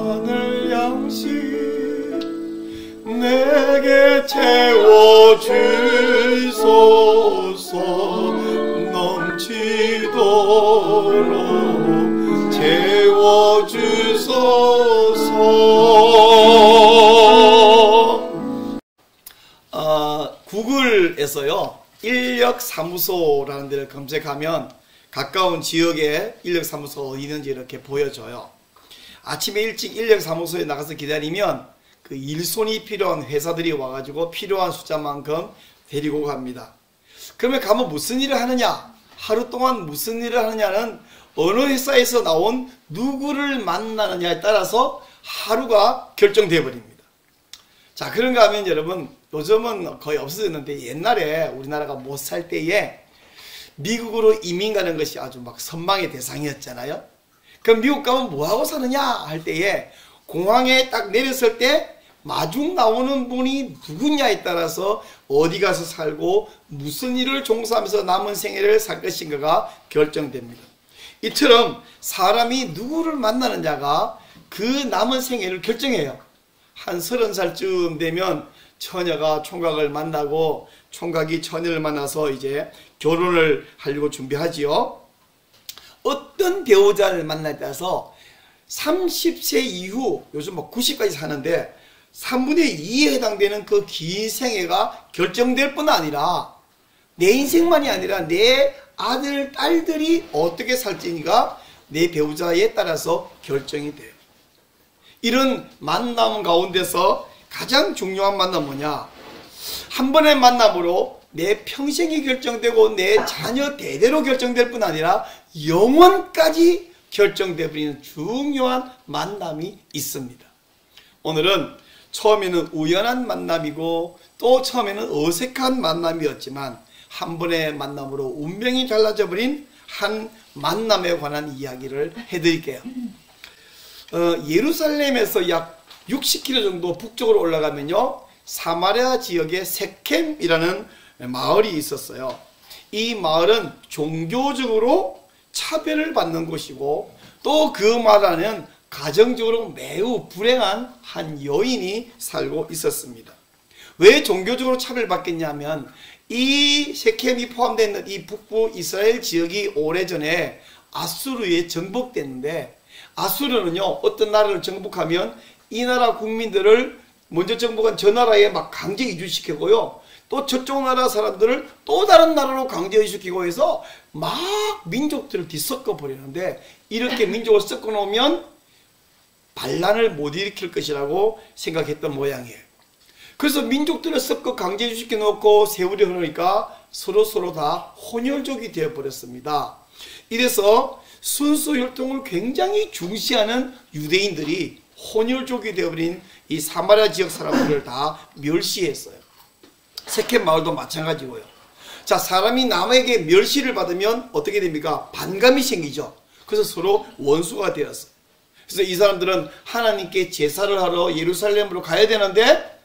하늘 양식 내게 채워주소서. 넘치도록 채워주소서. 구글에서요 인력사무소라는 데를 검색하면 가까운 지역에 인력사무소 어디 있는지 이렇게 보여줘요. 아침에 일찍 인력사무소에 나가서 기다리면 그 일손이 필요한 회사들이 와가지고 필요한 숫자만큼 데리고 갑니다. 그러면 가면 무슨 일을 하느냐, 하루 동안 무슨 일을 하느냐는 어느 회사에서 나온 누구를 만나느냐에 따라서 하루가 결정되어 버립니다. 자, 그런가 하면 여러분, 요즘은 거의 없어졌는데 옛날에 우리나라가 못 살 때에 미국으로 이민 가는 것이 아주 막 선망의 대상이었잖아요. 그럼 미국 가면 뭐하고 사느냐 할 때에 공항에 딱 내렸을 때 마중 나오는 분이 누구냐에 따라서 어디 가서 살고 무슨 일을 종사하면서 남은 생애를 살 것인가가 결정됩니다. 이처럼 사람이 누구를 만나느냐가 그 남은 생애를 결정해요. 한 30살쯤 되면 처녀가 총각을 만나고 총각이 처녀를 만나서 이제 결혼을 하려고 준비하지요. 어떤 배우자를 만나에 따라서 30세 이후 요즘 뭐 90까지 사는데 3분의 2에 해당되는 그 긴 생애가 결정될 뿐 아니라 내 인생만이 아니라 내 아들, 딸들이 어떻게 살지가 내 배우자에 따라서 결정이 돼요. 이런 만남 가운데서 가장 중요한 만남 뭐냐? 한 번의 만남으로 내 평생이 결정되고 내 자녀 대대로 결정될 뿐 아니라 영원까지 결정되어 버리는 중요한 만남이 있습니다. 오늘은 처음에는 우연한 만남이고 또 처음에는 어색한 만남이었지만 한 번의 만남으로 운명이 달라져 버린 한 만남에 관한 이야기를 해드릴게요. 예루살렘에서 약 60km 정도 북쪽으로 올라가면요 사마리아 지역에 세켐이라는 마을이 있었어요. 이 마을은 종교적으로 차별을 받는 곳이고 또 그 마을 안에는 가정적으로 매우 불행한 한 여인이 살고 있었습니다. 왜 종교적으로 차별받겠냐면 이 세켐이 포함되어 있는 이 북부 이스라엘 지역이 오래전에 아수르에 정복됐는데 아수르는요 어떤 나라를 정복하면 이 나라 국민들을 먼저 정복한 저 나라에 막 강제 이주시키고요 또 저쪽 나라 사람들을 또 다른 나라로 강제 이주시키고 해서 막 민족들을 뒤섞어 버리는데 이렇게 민족을 섞어 놓으면 반란을 못 일으킬 것이라고 생각했던 모양이에요. 그래서 민족들을 섞어 강제 이주시켜 놓고 세월이 흐르니까 서로 다 혼혈족이 되어 버렸습니다. 이래서 순수 혈통을 굉장히 중시하는 유대인들이 혼혈족이 되어버린 이 사마리아 지역 사람들을 다 멸시했어요. 세켐 마을도 마찬가지고요. 자, 사람이 남에게 멸시를 받으면 어떻게 됩니까? 반감이 생기죠. 그래서 서로 원수가 되었어요. 그래서 이 사람들은 하나님께 제사를 하러 예루살렘으로 가야 되는데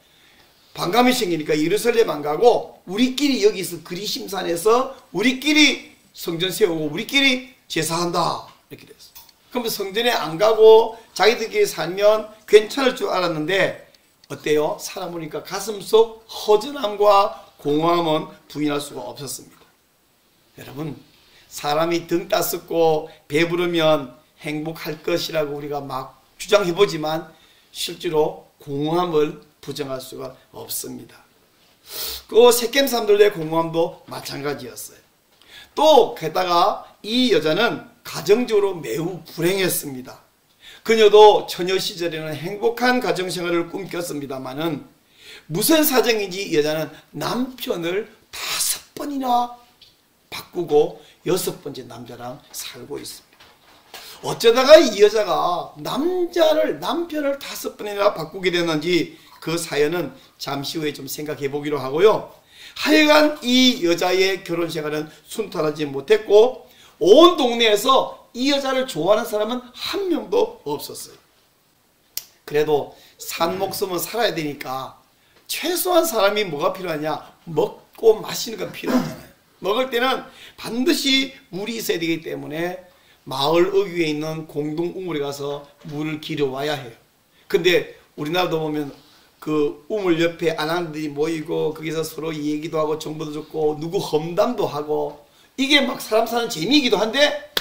반감이 생기니까 예루살렘 안 가고 우리끼리 여기서 그리심산에서 우리끼리 성전 세우고 우리끼리 제사한다 이렇게 됐어요. 그럼 성전에 안 가고 자기들끼리 살면 괜찮을 줄 알았는데 어때요? 살아보니까 가슴속 허전함과 공허함은 부인할 수가 없었습니다. 여러분, 사람이 등 따숩고 배부르면 행복할 것이라고 우리가 막 주장해보지만 실제로 공허함을 부정할 수가 없습니다. 그 세켐 사람들의 공허함도 마찬가지였어요. 또 게다가 이 여자는 가정적으로 매우 불행했습니다. 그녀도 처녀 시절에는 행복한 가정생활을 꿈꿨습니다마는 무슨 사정인지 이 여자는 남편을 5번이나 바꾸고 6번째 남자랑 살고 있습니다. 어쩌다가 이 여자가 남편을 5번이나 바꾸게 됐는지 그 사연은 잠시 후에 좀 생각해 보기로 하고요. 하여간 이 여자의 결혼 생활은 순탄하지 못했고 온 동네에서 이 여자를 좋아하는 사람은 한 명도 없었어요. 그래도 산 목숨은 살아야 되니까 최소한 사람이 뭐가 필요하냐? 먹고 마시는 건 필요하잖아요. 먹을 때는 반드시 물이 있어야 되기 때문에 마을 어귀에 있는 공동 우물에 가서 물을 길어와야 해요. 근데 우리나라도 보면 그 우물 옆에 아낙들이 모이고 거기서 서로 얘기도 하고 정보도 듣고 누구 험담도 하고 이게 막 사람 사는 재미이기도 한데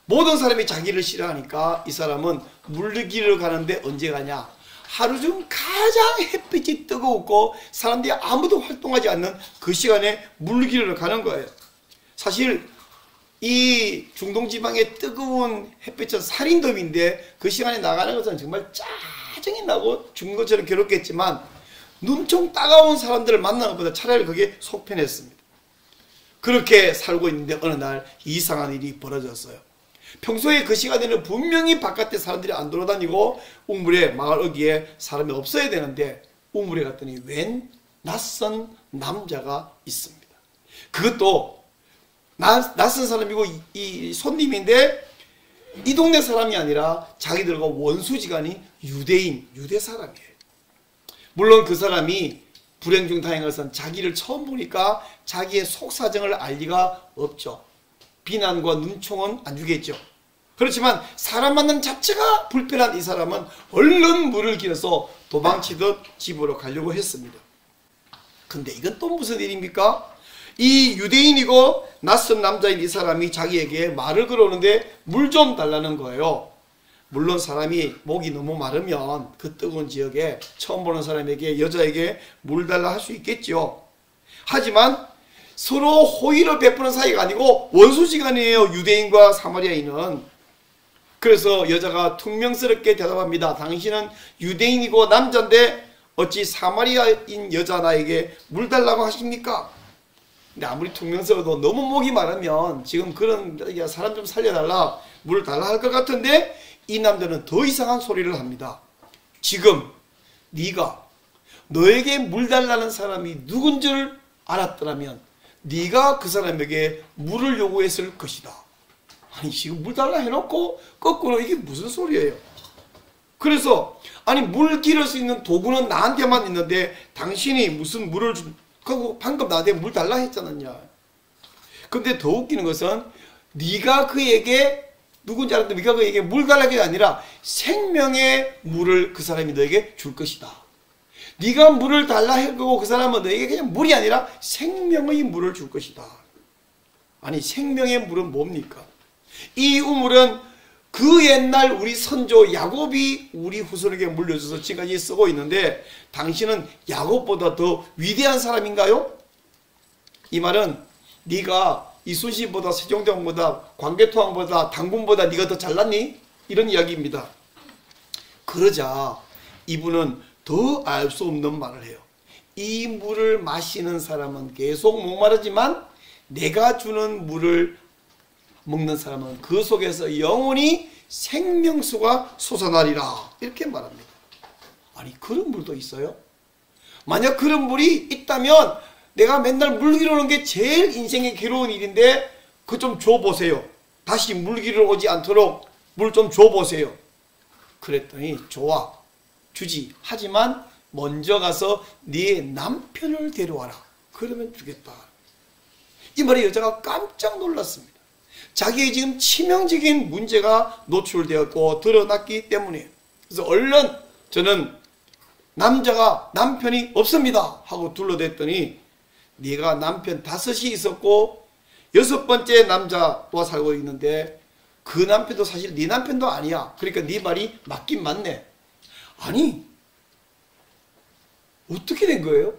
모든 사람이 자기를 싫어하니까 이 사람은 물기를 가는데 언제 가냐? 하루 중 가장 햇빛이 뜨겁고 사람들이 아무도 활동하지 않는 그 시간에 물기를 가는 거예요. 사실 이 중동지방의 뜨거운 햇빛은 살인범인데 그 시간에 나가는 것은 정말 짜증이 나고 죽는 것처럼 괴롭겠지만 눈총 따가운 사람들을 만나는 것보다 차라리 그게 속편했습니다. 그렇게 살고 있는데 어느 날 이상한 일이 벌어졌어요. 평소에 그 시간에는 분명히 바깥에 사람들이 안 돌아다니고 우물에 마을 어귀에 사람이 없어야 되는데 우물에 갔더니 웬 낯선 남자가 있습니다. 그것도 낯선 사람이고 이 손님인데 이 동네 사람이 아니라 자기들과 원수지간이 유대 사람이에요. 물론 그 사람이 불행 중 다행한 것은 자기를 처음 보니까 자기의 속사정을 알 리가 없죠. 비난과 눈총은 안 주겠죠. 그렇지만 사람 만나는 자체가 불편한 이 사람은 얼른 물을 길어서 도망치듯 집으로 가려고 했습니다. 근데 이건 또 무슨 일입니까? 이 유대인이고 낯선 남자인 이 사람이 자기에게 말을 걸어오는데 물 좀 달라는 거예요. 물론 사람이 목이 너무 마르면 그 뜨거운 지역에 처음 보는 사람에게 여자에게 물 달라 할 수 있겠죠. 하지만 서로 호의를 베푸는 사이가 아니고 원수지간이에요. 유대인과 사마리아인은. 그래서 여자가 퉁명스럽게 대답합니다. 당신은 유대인이고 남자인데 어찌 사마리아인 여자 나에게 물 달라고 하십니까? 근데 아무리 퉁명스러워도 너무 목이 마르면 지금 그런 사람 좀 살려달라 물 달라 할 것 같은데 이 남자는 더 이상한 소리를 합니다. 지금 네가 너에게 물 달라는 사람이 누군 줄 알았더라면 네가 그 사람에게 물을 요구했을 것이다. 아니 지금 물 달라 해놓고 거꾸로 이게 무슨 소리예요? 그래서 아니 물 기를 수 있는 도구는 나한테만 있는데 당신이 무슨 물을 방금 나한테 물 달라 했잖았냐. 근데 더 웃기는 것은 네가 그에게 누군지 알았는데 네가 그에게 물 달라는 게 아니라 생명의 물을 그 사람이 너에게 줄 것이다. 네가 물을 달라 해고 그 사람은 너에게 그냥 물이 아니라 생명의 물을 줄 것이다. 아니 생명의 물은 뭡니까? 이 우물은 그 옛날 우리 선조 야곱이 우리 후손에게 물려줘서 지금까지 쓰고 있는데 당신은 야곱보다 더 위대한 사람인가요? 이 말은 네가 이순신보다 세종대왕보다 광개토왕보다 당군보다 네가 더 잘났니? 이런 이야기입니다. 그러자 이분은 더 알 수 없는 말을 해요. 이 물을 마시는 사람은 계속 목마르지만 내가 주는 물을 먹는 사람은 그 속에서 영원히 생명수가 솟아나리라. 이렇게 말합니다. 아니 그런 물도 있어요? 만약 그런 물이 있다면 내가 맨날 물 기르러 오는 게 제일 인생의 괴로운 일인데 그거 좀 줘보세요. 다시 물 기르러 오지 않도록 물 좀 줘보세요. 그랬더니 좋아. 주지. 하지만 먼저 가서 네 남편을 데려와라. 그러면 주겠다. 이 말에 여자가 깜짝 놀랐습니다. 자기의 지금 치명적인 문제가 노출되었고 드러났기 때문에. 그래서 얼른 저는 남편이 없습니다 하고 둘러댔더니 네가 남편 5이 있었고 6번째 남자와 살고 있는데 그 남편도 사실 네 남편도 아니야. 그러니까 네 말이 맞긴 맞네. 아니 어떻게 된 거예요?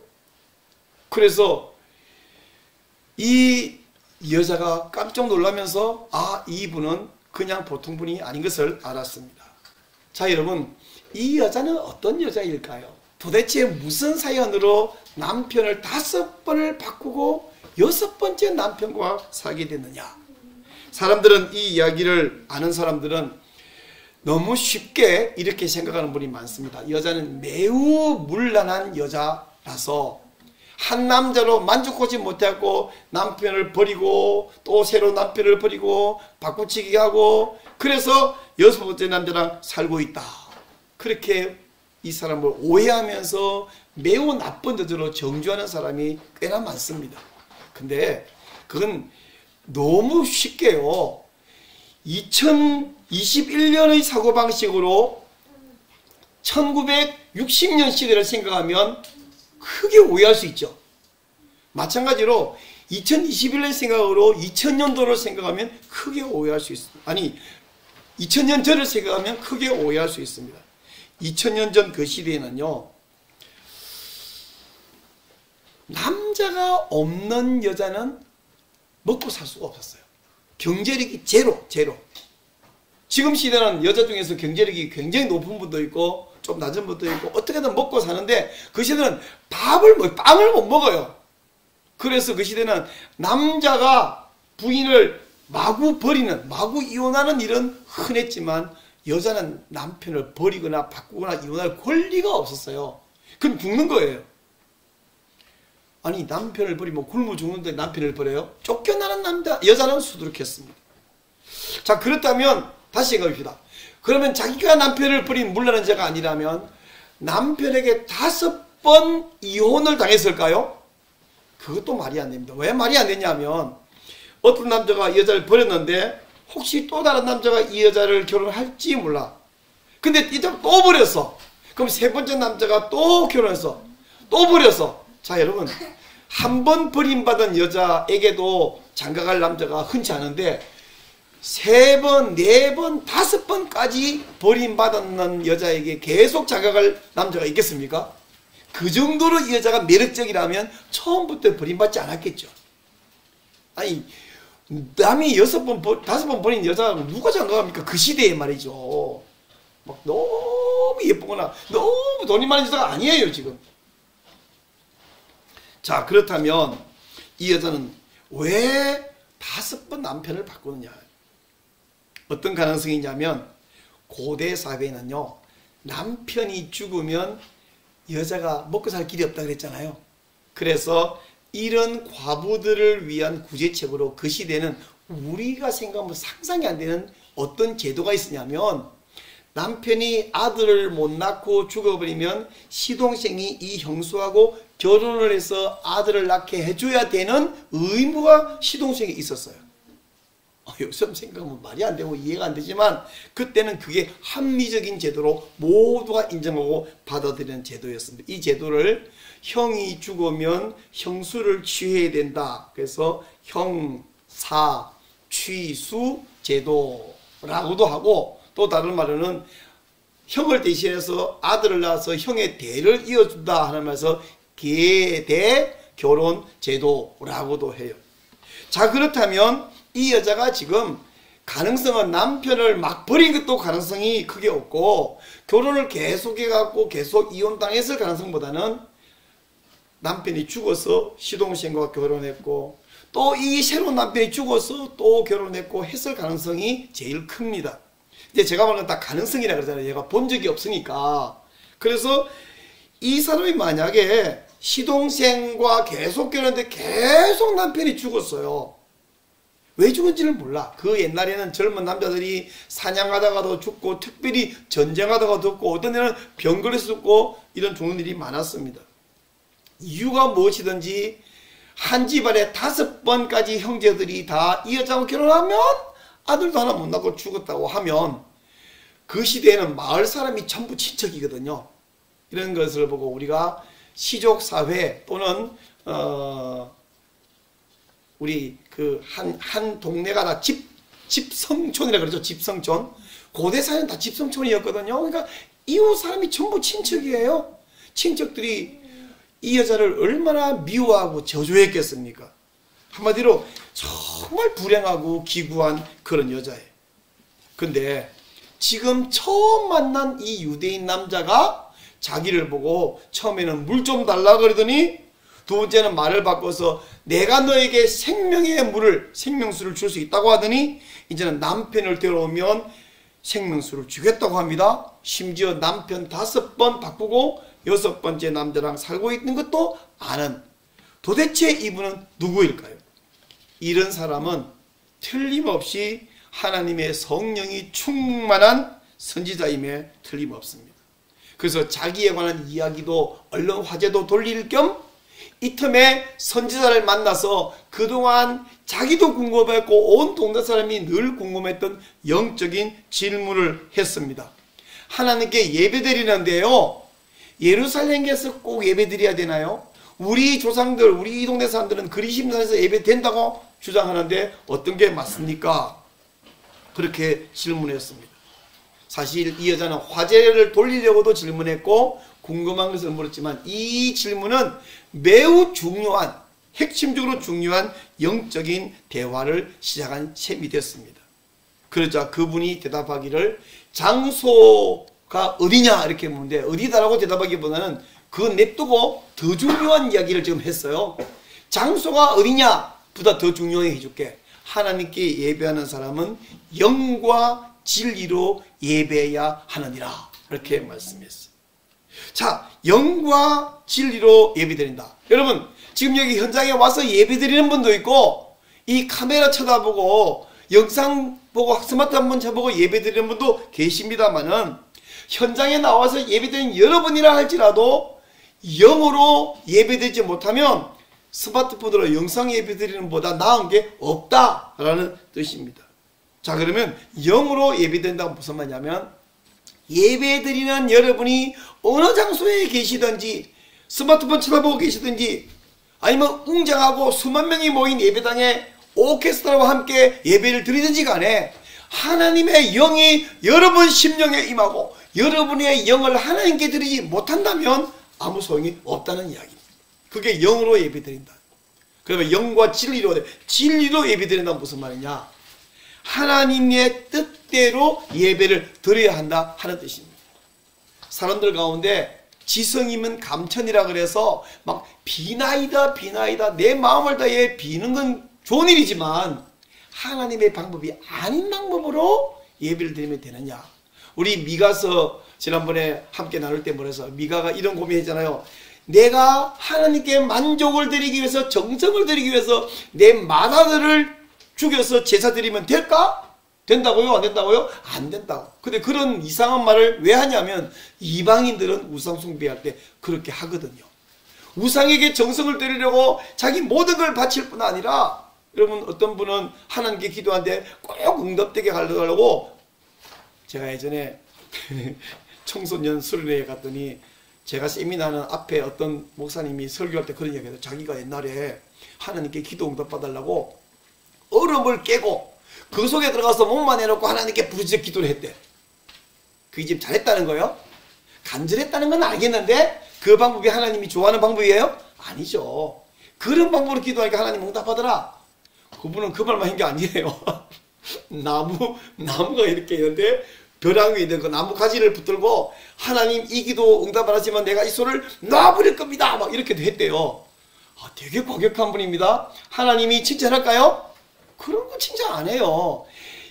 그래서 이 여자가 깜짝 놀라면서 아 이분은 그냥 보통 분이 아닌 것을 알았습니다. 자 여러분 이 여자는 어떤 여자일까요? 도대체 무슨 사연으로 남편을 5번을 바꾸고 6번째 남편과 살게 됐느냐. 사람들은 이 이야기를 아는 사람들은 너무 쉽게 이렇게 생각하는 분이 많습니다. 여자는 매우 문란한 여자라서 한 남자로 만족하지 못하고 남편을 버리고 또 새로운 남편을 버리고 바꾸치기 하고 그래서 6번째 남자랑 살고 있다. 그렇게 이 사람을 오해하면서 매우 나쁜 여자로 정죄하는 사람이 꽤나 많습니다. 근데 그건 너무 쉽게요. 2021년의 사고방식으로 1960년 시대를 생각하면 크게 오해할 수 있죠. 마찬가지로 2021년 생각으로 2000년도를 생각하면 크게 오해할 수 있습니다. 아니 2000년 전을 생각하면 크게 오해할 수 있습니다. 2000년 전 그 시대에는요, 남자가 없는 여자는 먹고 살 수가 없었어요. 경제력이 제로. 지금 시대는 여자 중에서 경제력이 굉장히 높은 분도 있고 좀 낮은 분도 있고 어떻게든 먹고 사는데, 그 시대는 빵을 못 먹어요. 그래서 그 시대는 남자가 부인을 마구 버리는, 마구 이혼하는 일은 흔했지만 여자는 남편을 버리거나 바꾸거나 이혼할 권리가 없었어요. 그럼 죽는 거예요. 아니 남편을 버리면 굶어 죽는데 남편을 버려요? 쫓겨나는 여자는 수두룩했습니다. 자, 그렇다면 다시 생각해봅시다. 그러면 자기가 남편을 버린 물러난 자가 아니라면 남편에게 5번 이혼을 당했을까요? 그것도 말이 안 됩니다. 왜 말이 안 되냐면, 어떤 남자가 이 여자를 버렸는데 혹시 또 다른 남자가 이 여자를 결혼할지 몰라. 근데 이 여자가 또 버렸어. 그럼 세 번째 남자가 또 결혼해서 또 버렸어. 자, 여러분, 한 번 버림받은 여자에게도 장가갈 남자가 흔치 않은데 3번, 4번, 5번까지 버림받았는 여자에게 계속 장가갈 남자가 있겠습니까? 그 정도로 이 여자가 매력적이라면 처음부터 버림받지 않았겠죠. 아니 남이 6번, 5번 버린 여자가 누가 장가갑니까? 그 시대에 말이죠. 막 너무 예쁘거나 너무 돈이 많은 여자가 아니에요 지금. 자, 그렇다면 이 여자는 왜 5번 남편을 바꾸느냐? 어떤 가능성이 있냐면, 고대 사회에는요, 남편이 죽으면 여자가 먹고 살 길이 없다 그랬잖아요. 그래서 이런 과부들을 위한 구제책으로 그 시대는 우리가 생각하면 상상이 안 되는 어떤 제도가 있었냐면, 남편이 아들을 못 낳고 죽어버리면 시동생이 이 형수하고 결혼을 해서 아들을 낳게 해줘야 되는 의무가 시동생에 있었어요. 요즘 생각하면 말이 안 되고 이해가 안 되지만 그때는 그게 합리적인 제도로 모두가 인정하고 받아들이는 제도였습니다. 이 제도를 형이 죽으면 형수를 취해야 된다. 그래서 형사 취수 제도라고도 하고, 또 다른 말로는 형을 대신해서 아들을 낳아서 형의 대를 이어준다 하는 말에서 계대 결혼 제도라고도 해요. 자, 그렇다면 이 여자가 지금 가능성은 남편을 막 버린 것도 가능성이 크게 없고, 결혼을 계속해갖고 계속 이혼당했을 가능성보다는 남편이 죽어서 시동생과 결혼했고 또 이 새로운 남편이 죽어서 또 결혼했고 했을 가능성이 제일 큽니다. 이제 제가 말하는 건 다 가능성이라 그러잖아요. 얘가 본 적이 없으니까. 그래서 이 사람이 만약에 시동생과 계속 결혼했는데 계속 남편이 죽었어요. 왜 죽은지를 몰라. 그 옛날에는 젊은 남자들이 사냥하다가도 죽고, 특별히 전쟁하다가도 죽고, 어떤 데는 병걸에서 죽고, 이런 죽는 일이 많았습니다. 이유가 무엇이든지 한 집안에 5번까지 형제들이 다 이 여자하고 결혼하면 아들도 하나 못 낳고 죽었다고 하면 그 시대에는 마을 사람이 전부 친척이거든요. 이런 것을 보고 우리가 시족사회 또는 우리 그 한 동네가 다 집성촌이라 그러죠. 집성촌. 고대 사회는 다 집성촌이었거든요. 그러니까 이웃 사람이 전부 친척이에요. 친척들이 이 여자를 얼마나 미워하고 저주했겠습니까? 한마디로 정말 불행하고 기구한 그런 여자예요. 근데 지금 처음 만난 이 유대인 남자가 자기를 보고 처음에는 물 좀 달라 그러더니 두 번째는 말을 바꿔서 내가 너에게 생명의 물을, 생명수를 줄 수 있다고 하더니 이제는 남편을 데려오면 생명수를 주겠다고 합니다. 심지어 남편 5번 바꾸고 6번째 남자랑 살고 있는 것도 아는, 도대체 이분은 누구일까요? 이런 사람은 틀림없이 하나님의 성령이 충만한 선지자임에 틀림없습니다. 그래서 자기에 관한 이야기도 얼른 화제도 돌릴 겸 이 틈에 선지자를 만나서 그동안 자기도 궁금했고 온 동네 사람이 늘 궁금했던 영적인 질문을 했습니다. 하나님께 예배드리는데요. 예루살렘에서 꼭 예배드려야 되나요? 우리 조상들, 우리 이 동네 사람들은 그리심산에서 예배된다고 주장하는데 어떤 게 맞습니까? 그렇게 질문했습니다. 사실 이 여자는 화제를 돌리려고도 질문했고 궁금한 것을 물었지만 이 질문은 매우 중요한, 핵심적으로 중요한 영적인 대화를 시작한 셈이 됐습니다. 그러자 그분이 대답하기를 장소가 어디냐 이렇게 묻는데 어디다라고 대답하기보다는 그거 냅두고 더 중요한 이야기를 지금 했어요. 장소가 어디냐보다 더 중요하게 해줄게. 하나님께 예배하는 사람은 영과 진리로 예배해야 하느니라 이렇게 말씀했어요. 자, 영과 진리로 예배드린다. 여러분 지금 여기 현장에 와서 예배드리는 분도 있고 이 카메라 쳐다보고 영상 보고 스마트폰 쳐보고 예배드리는 분도 계십니다만은 현장에 나와서 예배드리는 여러분이라 할지라도 영으로 예배드리지 못하면 스마트폰으로 영상 예배드리는 보다 나은 게 없다라는 뜻입니다. 자, 그러면 영으로 예배된다고 무슨 말이냐면 예배드리는 여러분이 어느 장소에 계시든지 스마트폰 쳐다보고 계시든지 아니면 웅장하고 수만 명이 모인 예배당에 오케스트라와 함께 예배를 드리든지 간에 하나님의 영이 여러분 심령에 임하고 여러분의 영을 하나님께 드리지 못한다면 아무 소용이 없다는 이야기입니다. 그게 영으로 예배드린다. 그러면 영과 진리로 예배드린다는 무슨 말이냐? 하나님의 뜻대로 예배를 드려야 한다 하는 뜻입니다. 사람들 가운데 지성이면 감천이라 그래서 막 비나이다 내 마음을 다해 비는 건 좋은 일이지만 하나님의 방법이 아닌 방법으로 예배를 드리면 되느냐? 우리 미가서 지난번에 함께 나눌 때 뭐래서 미가가 이런 고민했잖아요. 내가 하나님께 만족을 드리기 위해서 정성을 드리기 위해서 내 맏아들을 죽여서 제사 드리면 될까? 된다고요? 안 된다고요? 안 된다고. 근데 그런 이상한 말을 왜 하냐면 이방인들은 우상 숭배할 때 그렇게 하거든요. 우상에게 정성을 드리려고 자기 모든 걸 바칠 뿐 아니라 여러분 어떤 분은 하나님께 기도하는데 꼭 응답되게 하려고 제가 예전에 청소년 수련회에 갔더니 제가 세미나하는 앞에 어떤 목사님이 설교할 때 그런 이야기해요. 자기가 옛날에 하나님께 기도 응답 받으려고 얼음을 깨고 그 속에 들어가서 몸만 해놓고 하나님께 부르짖어 기도를 했대. 그게 지금 잘했다는 거예요? 간절했다는 건 알겠는데 그 방법이 하나님이 좋아하는 방법이에요? 아니죠. 그런 방법으로 기도하니까 하나님 응답하더라. 그분은 그 말만 한 게 아니에요. 나무가 이렇게 있는데 벼랑 위에 있는 그 나무 가지를 붙들고 하나님 이 기도 응답 안 하시면 내가 이 소를 놔버릴 겁니다. 막 이렇게도 했대요. 아, 되게 과격한 분입니다. 하나님이 칭찬할까요? 그런 거 칭찬 안 해요.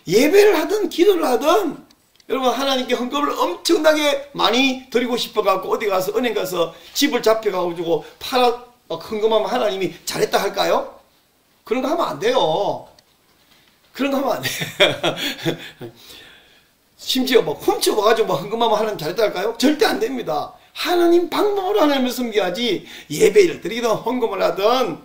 예배를 하든 기도를 하든 여러분 하나님께 헌금을 엄청나게 많이 드리고 싶어갖고 어디 가서 은행 가서 집을 잡혀가지고 헌금하면 하나님이 잘했다 할까요? 그런 거 하면 안 돼요. 그런 거 하면 안 돼요. 심지어 막 훔쳐와가지고 막 헌금하면 하나님 잘했다 할까요? 절대 안 됩니다. 하나님 방법으로 하나님을 섬겨야지 예배를 드리든 헌금을 하든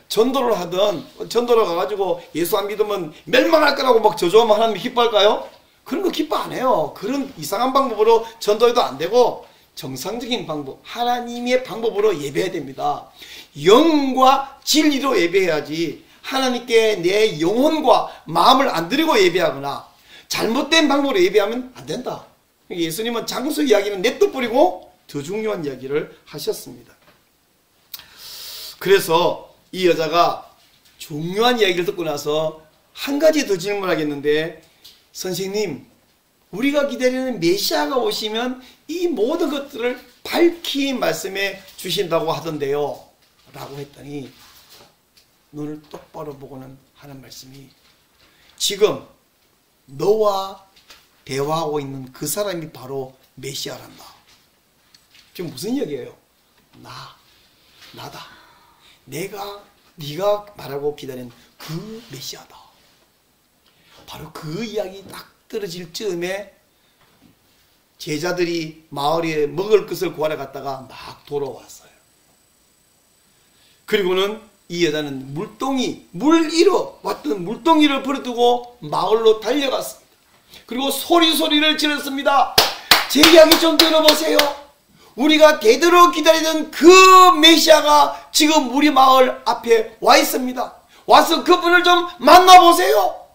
전도를 하든 전도를 가가지고 예수 안 믿으면 멸망할 거라고 막 저주하면 하나님이 기뻐할까요? 그런 거 기뻐 안 해요. 그런 이상한 방법으로 전도해도 안 되고 정상적인 방법, 하나님의 방법으로 예배해야 됩니다. 영과 진리로 예배해야지 하나님께 내 영혼과 마음을 안 드리고 예배하거나 잘못된 방법으로 예배하면 안 된다. 예수님은 장소 이야기는 냅둬버리고 더 중요한 이야기를 하셨습니다. 그래서 이 여자가 중요한 이야기를 듣고 나서 한 가지 더 질문하겠는데 선생님 우리가 기다리는 메시아가 오시면 이 모든 것들을 밝히 말씀해 주신다고 하던데요 라고 했더니 눈을 똑바로 보고는 하는 말씀이 지금 너와 대화하고 있는 그 사람이 바로 메시아란다. 지금 무슨 이야기예요? 나다. 네가 말하고 기다린 그 메시아다. 바로 그 이야기 딱 떨어질 즈음에 제자들이 마을에 먹을 것을 구하러 갔다가 막 돌아왔어요. 그리고는 이 여자는 물 잃어 왔던 물동이를 버려두고 마을로 달려갔습니다. 그리고 소리를 질렀습니다. 제 이야기 좀 들어보세요. 우리가 대대로 기다리던 그 메시아가 지금 우리 마을 앞에 와 있습니다. 와서 그분을 좀 만나보세요.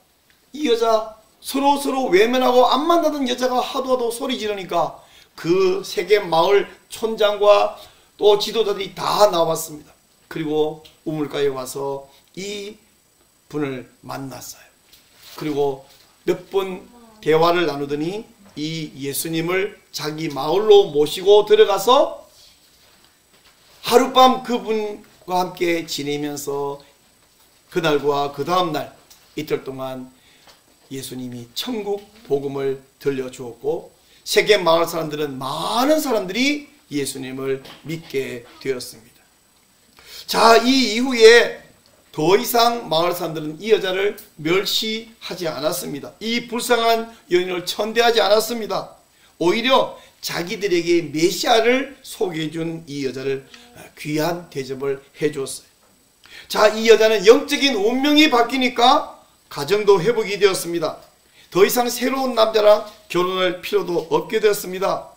이 여자 서로 외면하고 안 만나던 여자가 하도 소리 지르니까 그 세계 마을 촌장과 또 지도자들이 다 나왔습니다. 그리고 우물가에 와서 이 분을 만났어요. 그리고 몇 번 대화를 나누더니 이 예수님을 자기 마을로 모시고 들어가서 하룻밤 그분과 함께 지내면서 그날과 그 다음날 이틀 동안 예수님이 천국 복음을 들려주었고 세계 마을 사람들은 많은 사람들이 예수님을 믿게 되었습니다. 자, 이 이후에 더 이상 마을 사람들은 이 여자를 멸시하지 않았습니다. 이 불쌍한 여인을 천대하지 않았습니다. 오히려 자기들에게 메시아를 소개해준 이 여자를 귀한 대접을 해줬어요. 자, 이 여자는 영적인 운명이 바뀌니까 가정도 회복이 되었습니다. 더 이상 새로운 남자랑 결혼할 필요도 없게 되었습니다.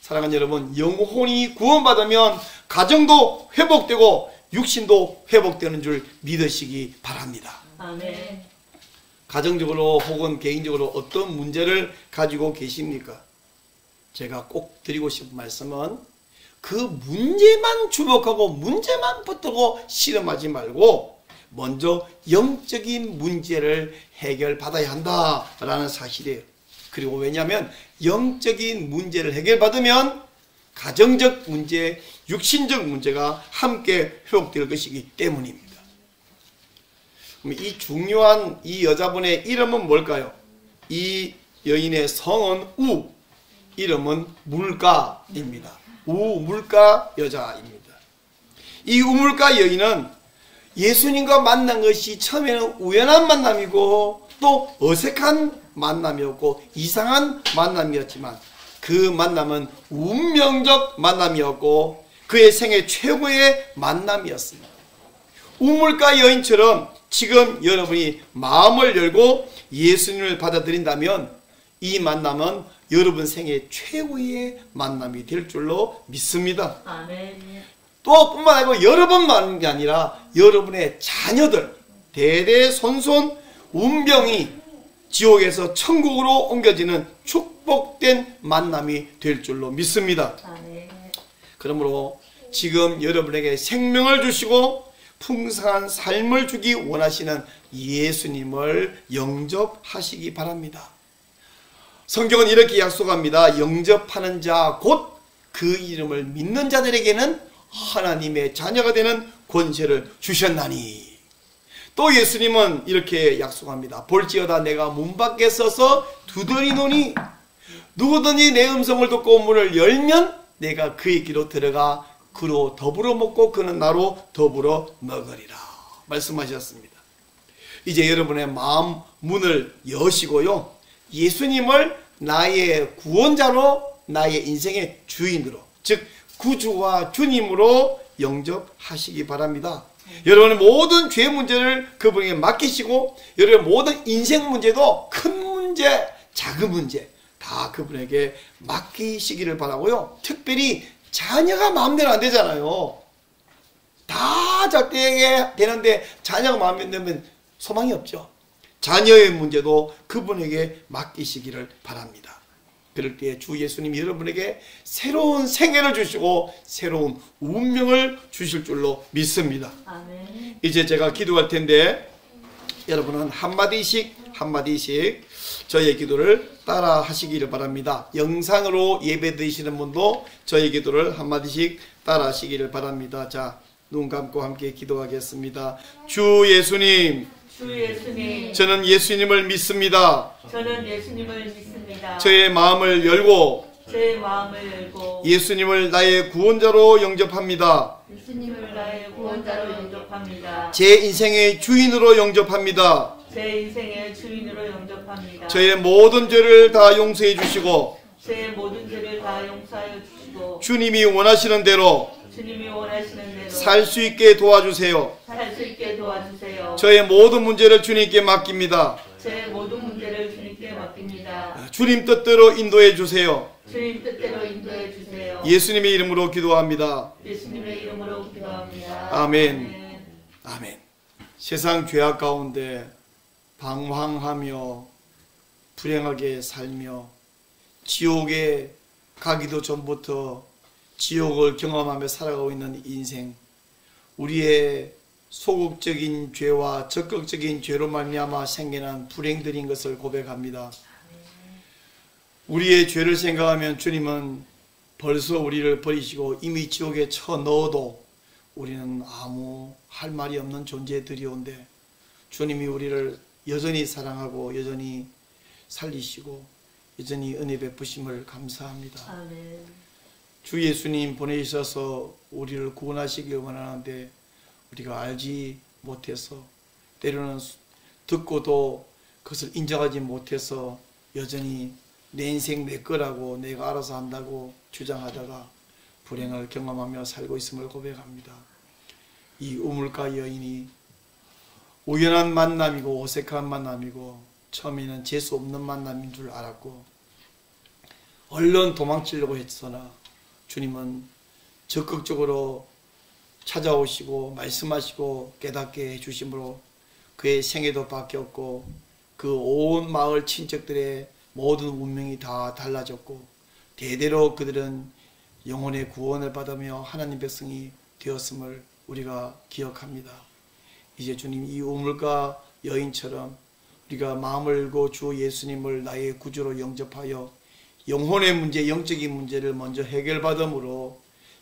사랑하는 여러분, 영혼이 구원받으면 가정도 회복되고 육신도 회복되는 줄 믿으시기 바랍니다. 아멘. 가정적으로 혹은 개인적으로 어떤 문제를 가지고 계십니까? 제가 꼭 드리고 싶은 말씀은 그 문제만 주목하고 문제만 붙들고 씨름하지 말고 먼저 영적인 문제를 해결받아야 한다라는 사실이에요. 그리고 왜냐하면 영적인 문제를 해결받으면 가정적 문제, 육신적 문제가 함께 회복될 것이기 때문입니다. 그럼 이 중요한 이 여자분의 이름은 뭘까요? 이 여인의 성은 우, 이름은 물가입니다. 우물가 여자입니다. 이 우물가 여인은 예수님과 만난 것이 처음에는 우연한 만남이고 또 어색한 만남이었고 이상한 만남이었지만 그 만남은 운명적 만남이었고 그의 생애 최고의 만남이었습니다. 우물가 여인처럼 지금 여러분이 마음을 열고 예수님을 받아들인다면 이 만남은 여러분 생애 최고의 만남이 될 줄로 믿습니다. 아멘. 또 뿐만 아니고 여러분만이 아니라 여러분의 자녀들 대대손손 운명이 지옥에서 천국으로 옮겨지는 축복된 만남이 될 줄로 믿습니다. 아멘. 그러므로 지금 여러분에게 생명을 주시고 풍성한 삶을 주기 원하시는 예수님을 영접하시기 바랍니다. 성경은 이렇게 약속합니다. 영접하는 자 곧 그 이름을 믿는 자들에게는 하나님의 자녀가 되는 권세를 주셨나니. 또 예수님은 이렇게 약속합니다. 볼지어다 내가 문 밖에 서서 두드리노니 누구든지 내 음성을 듣고 문을 열면 내가 그의 귀로 들어가 그로 더불어 먹고 그는 나로 더불어 먹으리라 말씀하셨습니다. 이제 여러분의 마음 문을 여시고요, 예수님을 나의 구원자로, 나의 인생의 주인으로, 즉 구주와 주님으로 영접하시기 바랍니다. 여러분의 모든 죄 문제를 그분에게 맡기시고 여러분의 모든 인생 문제도 큰 문제, 작은 문제 다 그분에게 맡기시기를 바라고요. 특별히 자녀가 마음대로 안 되잖아요. 다 잘 되는데 자녀가 마음에 들면 소망이 없죠. 자녀의 문제도 그분에게 맡기시기를 바랍니다. 그럴 때 주 예수님이 여러분에게 새로운 생애를 주시고 새로운 운명을 주실 줄로 믿습니다. 아멘. 이제 제가 기도할 텐데 여러분은 한마디씩 저의 기도를 따라 하시기를 바랍니다. 영상으로 예배 드리시는 분도 저의 기도를 한마디씩 따라 하시기를 바랍니다. 자, 눈 감고 함께 기도하겠습니다. 주 예수님, 저는 예수님을 믿습니다. 저는 예수님을 믿습니다. 저의 마음을 열고 예수님을 나의 구원자로 영접합니다. 예수님을 나의 구원자로 영접합니다. 제 인생의 주인으로 영접합니다. 제 인생의 주인으로 영접합니다. 저의 모든 죄를 다 용서해 주시고 제 모든 죄를 다 용서하여 주시고 주님이 원하시는 대로 살 수 있게 도와주세요. 저의 모든 문제를 주님께 맡깁니다. 제 모든 문제를 주님께 맡깁니다. 주님 뜻대로 인도해 주세요. 주님 뜻대로 인도해 주세요. 예수님의 이름으로 기도합니다. 예수님의 이름으로 기도합니다. 아멘. 아멘. 세상 죄악 가운데 방황하며 불행하게 살며 지옥에 가기도 전부터 지옥을 경험하며 살아가고 있는 인생, 우리의 소극적인 죄와 적극적인 죄로 말미암아 생겨난 불행들인 것을 고백합니다. 우리의 죄를 생각하면 주님은 벌써 우리를 버리시고 이미 지옥에 쳐 넣어도 우리는 아무 할 말이 없는 존재들이온데 주님이 우리를 여전히 사랑하고 여전히 살리시고 여전히 은혜 베푸심을 감사합니다. 아멘. 주 예수님 보내주셔서 우리를 구원하시길 원하는데 우리가 알지 못해서 때로는 듣고도 그것을 인정하지 못해서 여전히 내 인생 내 거라고 내가 알아서 한다고 주장하다가 불행을 경험하며 살고 있음을 고백합니다. 이 우물가 여인이 우연한 만남이고 어색한 만남이고 처음에는 재수 없는 만남인 줄 알았고 얼른 도망치려고 했으나 주님은 적극적으로 찾아오시고 말씀하시고 깨닫게 해주심으로 그의 생애도 바뀌었고 그 온 마을 친척들의 모든 운명이 다 달라졌고 대대로 그들은 영혼의 구원을 받으며 하나님 백성이 되었음을 우리가 기억합니다. 이제 주님 이 우물가 여인처럼 우리가 마음을 열고 주 예수님을 나의 구주로 영접하여 영혼의 문제, 영적인 문제를 먼저 해결받음으로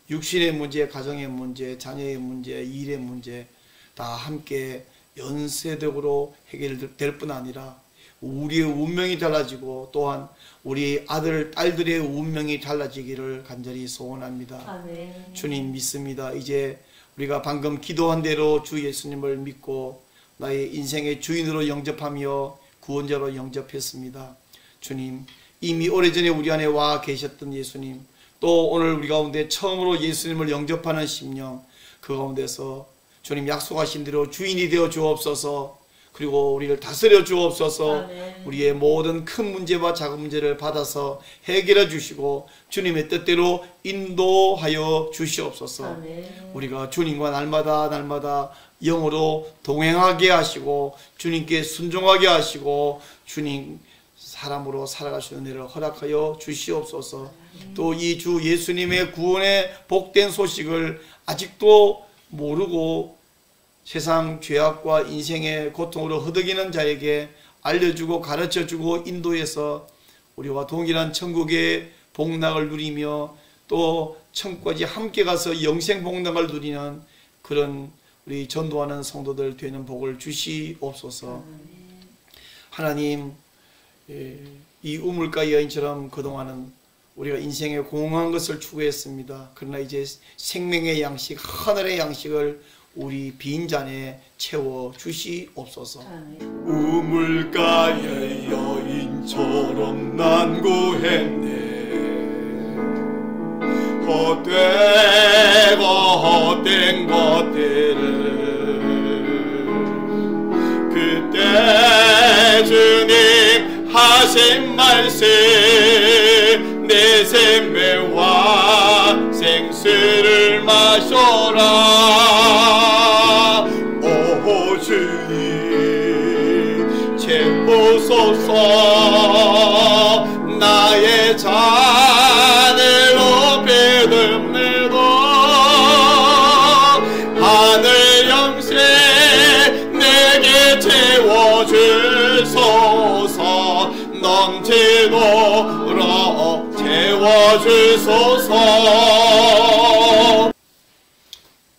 육신의 문제, 가정의 문제, 자녀의 문제, 일의 문제 다 함께 연쇄적으로 해결될 뿐 아니라 우리의 운명이 달라지고 또한 우리 아들, 딸들의 운명이 달라지기를 간절히 소원합니다. 아멘. 주님 믿습니다. 이제 우리가 방금 기도한 대로 주 예수님을 믿고 나의 인생의 주인으로 영접하며 구원자로 영접했습니다. 주님 이미 오래전에 우리 안에 와 계셨던 예수님, 또 오늘 우리 가운데 처음으로 예수님을 영접하는 심령, 그 가운데서 주님 약속하신 대로 주인이 되어 주옵소서. 그리고 우리를 다스려 주옵소서. 아멘. 우리의 모든 큰 문제와 작은 문제를 받아서 해결해 주시고 주님의 뜻대로 인도하여 주시옵소서. 아멘. 우리가 주님과 날마다 영으로 동행하게 하시고 주님께 순종하게 하시고 주님 사람으로 살아갈 수 있는 은혜를 허락하여 주시옵소서. 또 이 주 예수님의 구원의 복된 소식을 아직도 모르고 세상 죄악과 인생의 고통으로 허덕이는 자에게 알려주고 가르쳐주고 인도해서 우리와 동일한 천국의 복락을 누리며 또 천국까지 함께 가서 영생 복락을 누리는 그런 우리 전도하는 성도들 되는 복을 주시옵소서. 하나님, 이 우물가 여인처럼 그동안은 우리가 인생에 공허한 것을 추구했습니다. 그러나 이제 생명의 양식, 하늘의 양식을 우리 빈 잔에 채워 주시옵소서. 우물가의 여인처럼 난구했네. 헛되고 헛된 것들을 그때 주님 하신 말씀 내 생명과 생수를 마셔라. 오 주님 채우소서. 나의 잔을 높이 듭니다. 하늘 영생 내게 채워주소서. 넘치도록 채워주소서.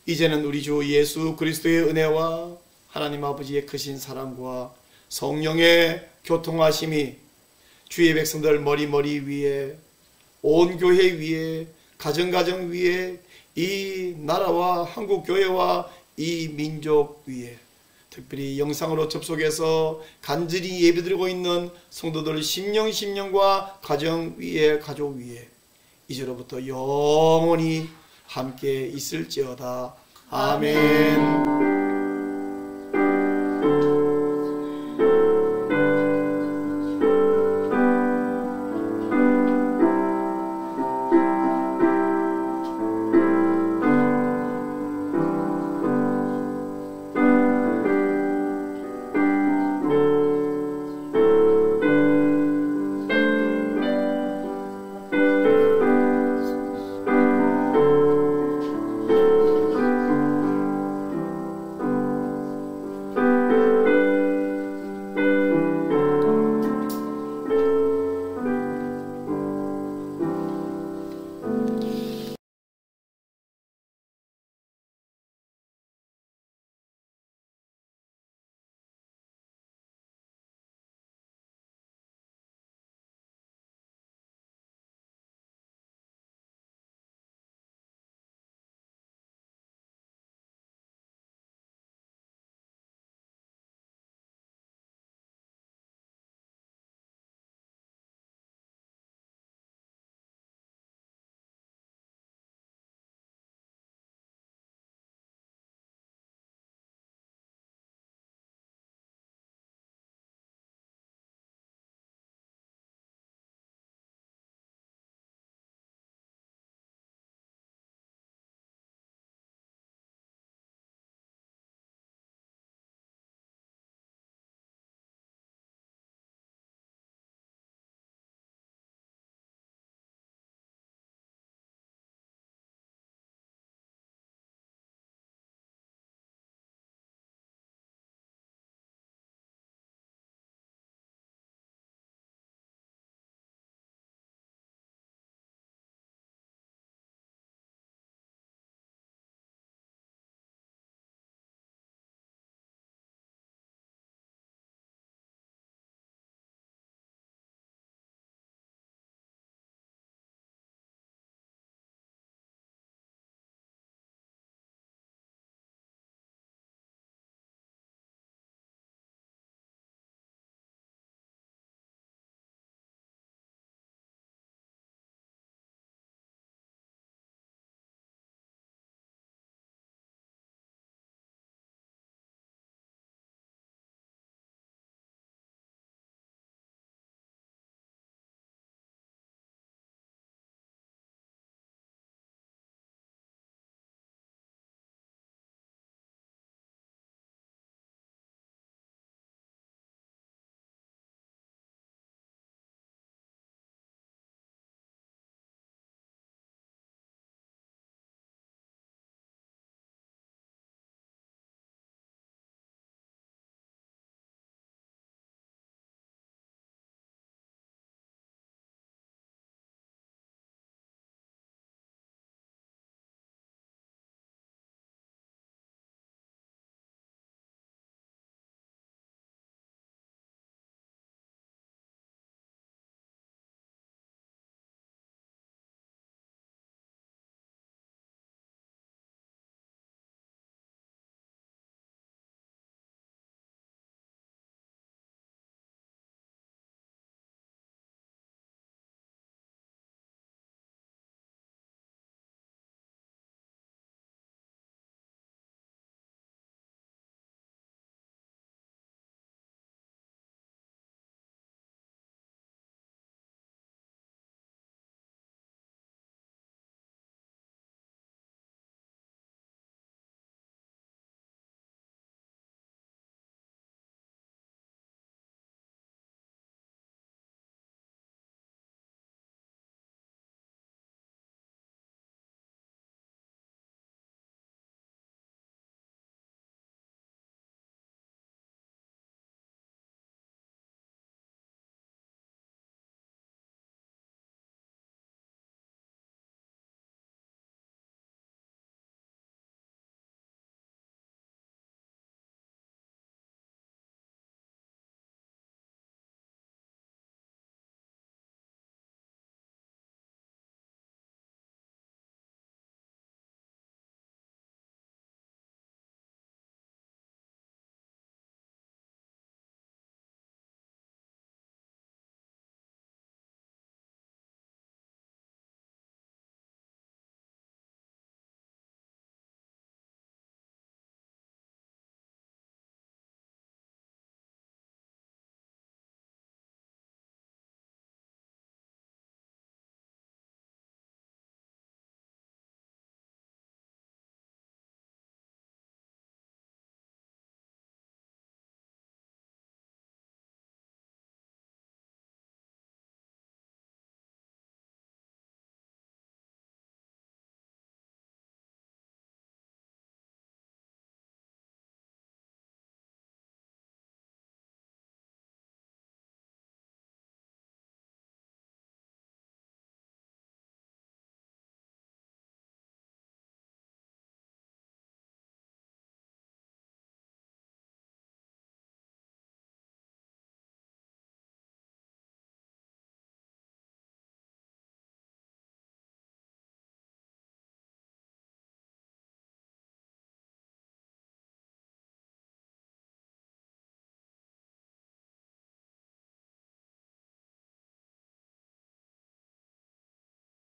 이제는 우리 주 예수 그리스도의 은혜와 하나님 아버지의 크신 사랑과 성령의 교통하심이 주의 백성들 머리 위에, 온 교회 위에, 가정 위에, 이 나라와 한국 교회와 이 민족 위에, 특별히 영상으로 접속해서 간절히 예배드리고 있는 성도들 심령과 가정 위에, 가족 위에 이제로부터 영원히 함께 있을지어다. 아멘.